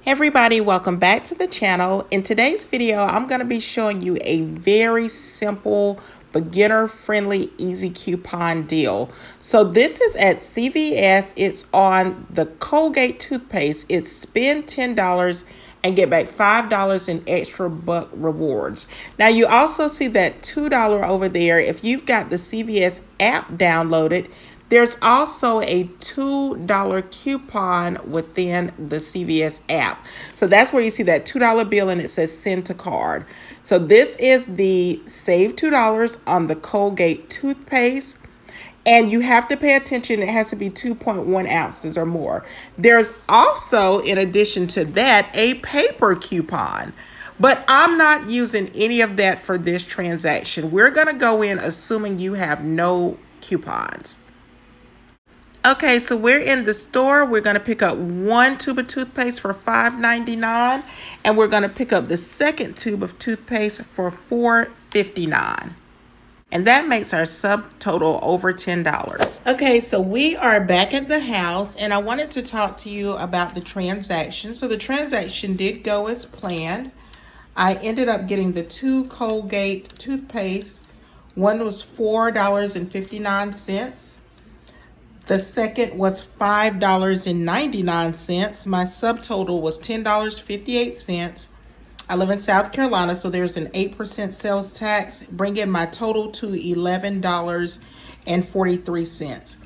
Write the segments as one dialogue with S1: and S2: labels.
S1: Hey everybody, welcome back to the channel. In today's video, I'm going to be showing you a very simple, beginner-friendly, easy coupon deal. So this is at CVS. It's on the Colgate toothpaste. It's spend $10 and get back $5 in extra buck rewards. Now you also see that $2 over there. If you've got the CVS app downloaded, there's also a $2 coupon within the CVS app. So that's where you see that $2 bill and it says send to card. So this is the save $2 on the Colgate toothpaste. And you have to pay attention. It has to be 2.1 ounces or more. There's also, in addition to that, a paper coupon. But I'm not using any of that for this transaction. We're going to go in assuming you have no coupons. Okay, so we're in the store. We're going to pick up one tube of toothpaste for $5.99, and we're going to pick up the second tube of toothpaste for $4.59. And that makes our subtotal over $10. Okay, so we are back at the house, and I wanted to talk to you about the transaction. So the transaction did go as planned. I ended up getting the two Colgate toothpaste. One was $4.59. The second was $5.99. My subtotal was $10.58. I live in South Carolina, so there's an 8% sales tax, bringing my total to $11.43.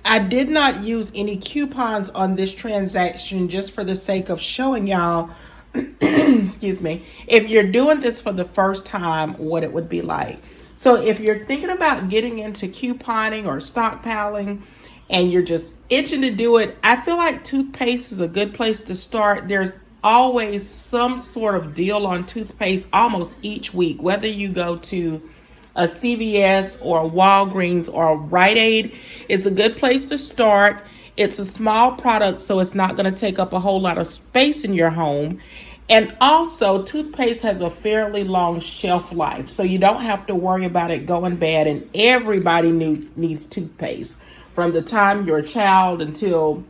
S1: I did not use any coupons on this transaction just for the sake of showing y'all, excuse me, if you're doing this for the first time, what it would be like. So if you're thinking about getting into couponing or stockpiling, and you're just itching to do it, I feel like toothpaste is a good place to start. There's always some sort of deal on toothpaste almost each week, whether you go to a CVS or a Walgreens or a Rite Aid. It's a good place to start. It's a small product, so it's not going to take up a whole lot of space in your home. And also, toothpaste has a fairly long shelf life, so you don't have to worry about it going bad, and everybody needs toothpaste from the time you're a child until,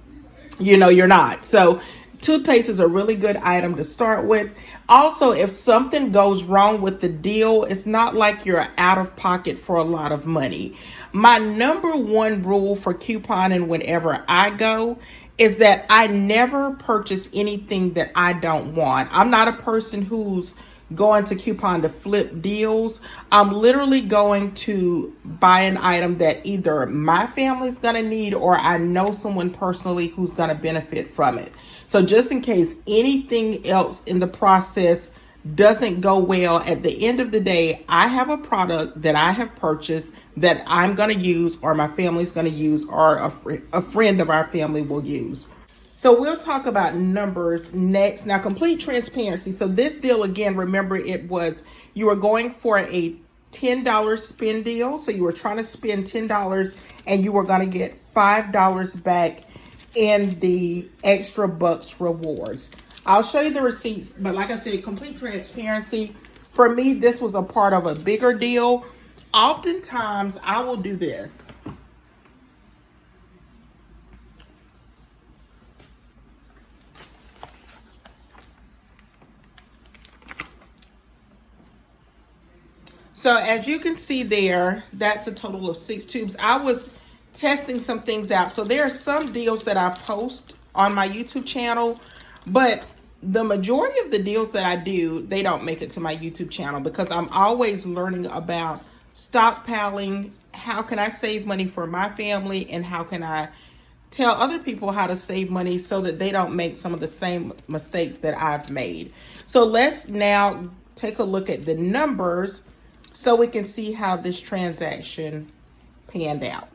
S1: you're not. So toothpaste is a really good item to start with. Also, if something goes wrong with the deal, it's not like you're out of pocket for a lot of money. My number one rule for couponing whenever I go is that I never purchase anything that I don't want. I'm not a person who's going to coupon to flip deals. I'm literally going to buy an item that either my family's going to need or I know someone personally who's going to benefit from it. So just in case anything else in the process doesn't go well, at the end of the day, I have a product that I have purchased that I'm going to use or my family's going to use or a friend of our family will use. So we'll talk about numbers next. Now, complete transparency. So this deal, again, remember you were going for a $10 spend deal. So you were trying to spend $10 and you were going to get $5 back in the extra bucks rewards. I'll show you the receipts, but like I said, complete transparency. For me, this was a part of a bigger deal. Oftentimes, I will do this. So as you can see there, that's a total of 6 tubes. I was testing some things out. So there are some deals that I post on my YouTube channel, but the majority of the deals that I do, they don't make it to my YouTube channel because I'm always learning about stockpiling. How can I save money for my family, and how can I tell other people how to save money so that they don't make some of the same mistakes that I've made. So let's now take a look at the numbers so we can see how this transaction panned out.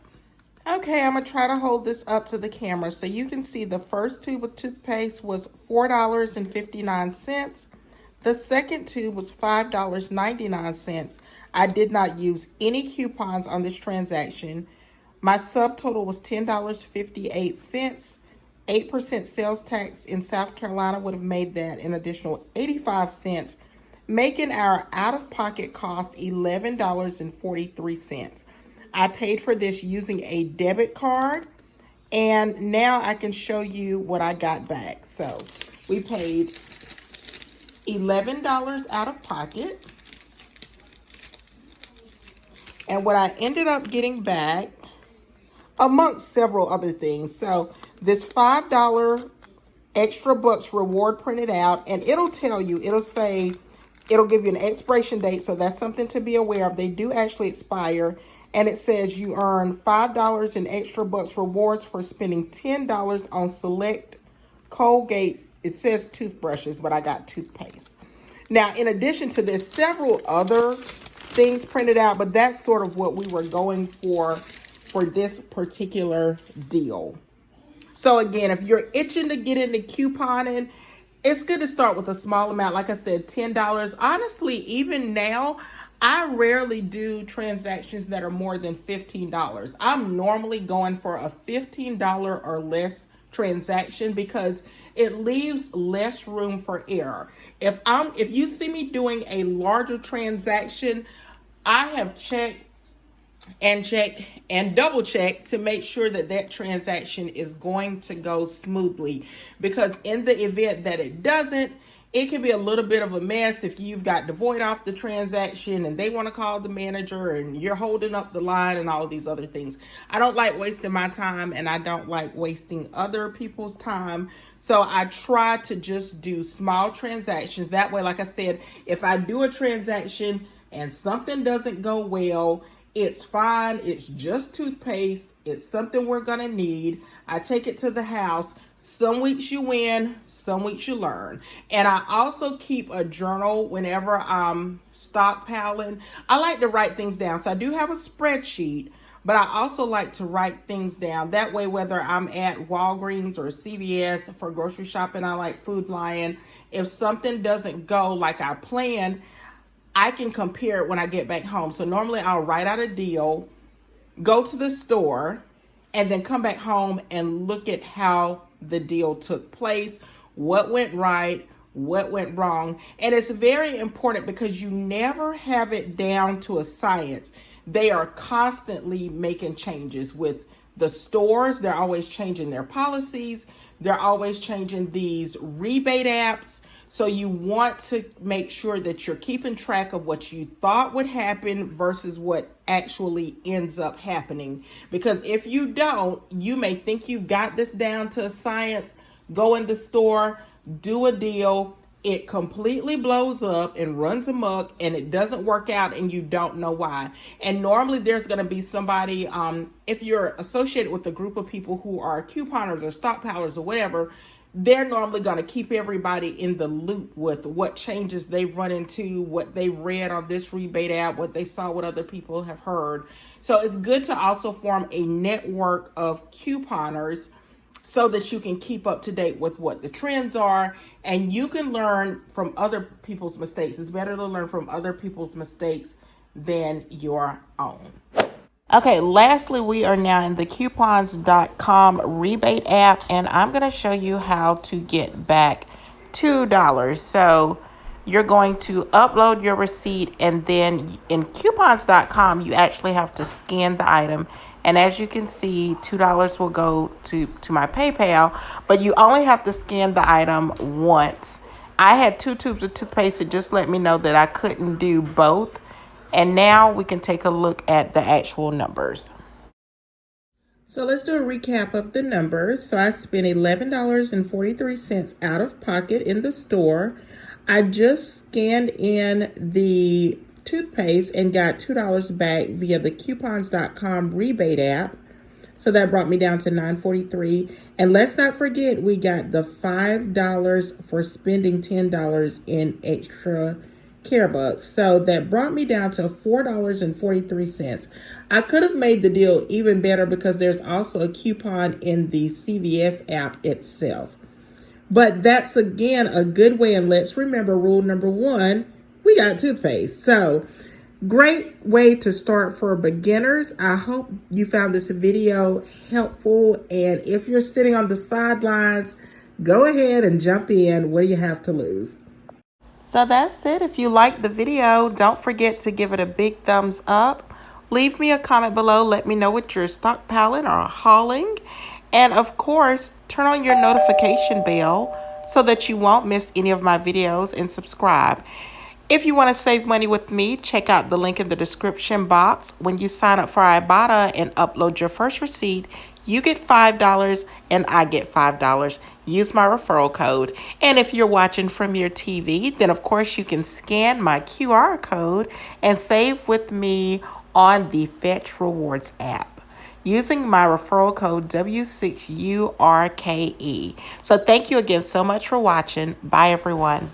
S1: Okay, I'm going to try to hold this up to the camera so you can see the first tube of toothpaste was $4.59. The second tube was $5.99. I did not use any coupons on this transaction. My subtotal was $10.58. 8% sales tax in South Carolina would have made that an additional 85 cents, making our out-of-pocket cost $11.43. I paid for this using a debit card, and now I can show you what I got back. So We paid $11 out of pocket. And what I ended up getting back, amongst several other things. So this $5 extra bucks reward printed out, and it'll tell you, it'll give you an expiration date. So that's something to be aware of. They do actually expire. And it says you earn $5 in extra bucks rewards for spending $10 on select Colgate. It says toothbrushes, but I got toothpaste. Now, in addition to this, several other things printed out, but that's sort of what we were going for this particular deal. So again, if you're itching to get into couponing, it's good to start with a small amount. Like I said, $10. Honestly, even now, I rarely do transactions that are more than $15. I'm normally going for a $15 or less transaction because it leaves less room for error. If you see me doing a larger transaction, I have checked and double check to make sure that that transaction is going to go smoothly, because in the event that it doesn't, it can be a little bit of a mess if you've got to void off the transaction and they want to call the manager and you're holding up the line and all of these other things. I don't like wasting my time, and I don't like wasting other people's time. So I try to just do small transactions. That way, like I said, if I do a transaction and something doesn't go well, it's fine. It's just toothpaste. It's something we're going to need. I take it to the house. Some weeks you win, some weeks you learn. And I also keep a journal whenever I'm stockpiling. I like to write things down. So I do have a spreadsheet, but I also like to write things down. That way, whether I'm at Walgreens or CVS for grocery shopping, I like Food Lion. If something doesn't go like I planned, I can compare it when I get back home. So normally I'll write out a deal, go to the store, and then come back home and look at how the deal took place, what went right, what went wrong. And it's very important because you never have it down to a science. They are constantly making changes with the stores. They're always changing their policies. They're always changing these rebate apps. So you want to make sure that you're keeping track of what you thought would happen versus what actually ends up happening. Because if you don't, you may think you got this down to a science, go in the store, do a deal, it completely blows up and runs amok, and it doesn't work out and you don't know why. And normally there's going to be somebody, if you're associated with a group of people who are couponers or stockpilers or whatever, they're normally going to keep everybody in the loop with what changes they've run into, what they read on this rebate app, what they saw, what other people have heard. So it's good to also form a network of couponers so that you can keep up to date with what the trends are, and you can learn from other people's mistakes. It's better to learn from other people's mistakes than your own. Okay, lastly, we are now in the coupons.com rebate app, and I'm going to show you how to get back $2. So you're going to upload your receipt, and then in coupons.com, you actually have to scan the item. And as you can see, $2 will go to my PayPal, but you only have to scan the item once. I had 2 tubes of toothpaste. It just let me know that I couldn't do both. And now we can take a look at the actual numbers. So let's do a recap of the numbers. So I spent $11.43 out of pocket in the store. I just scanned in the toothpaste and got $2 back via the coupons.com rebate app. So that brought me down to $9.43. And let's not forget, we got the $5 for spending $10 in extra care bucks. So that brought me down to $4.43. I could have made the deal even better because there's also a coupon in the CVS app itself. But that's, again, a good way. And let's remember rule number 1, we got toothpaste. So great way to start for beginners. I hope you found this video helpful. And if you're sitting on the sidelines, go ahead and jump in. What do you have to lose? So that's it. If you liked the video, don't forget to give it a big thumbs up. Leave me a comment below. Let me know what you're stockpiling or hauling. And of course, turn on your notification bell so that you won't miss any of my videos, and subscribe. If you want to save money with me, check out the link in the description box. When you sign up for Ibotta and upload your first receipt, you get $5 and I get $5. Use my referral code. And if you're watching from your TV, then of course you can scan my QR code and save with me on the Fetch Rewards app using my referral code W6URKE. So thank you again so much for watching. Bye, everyone.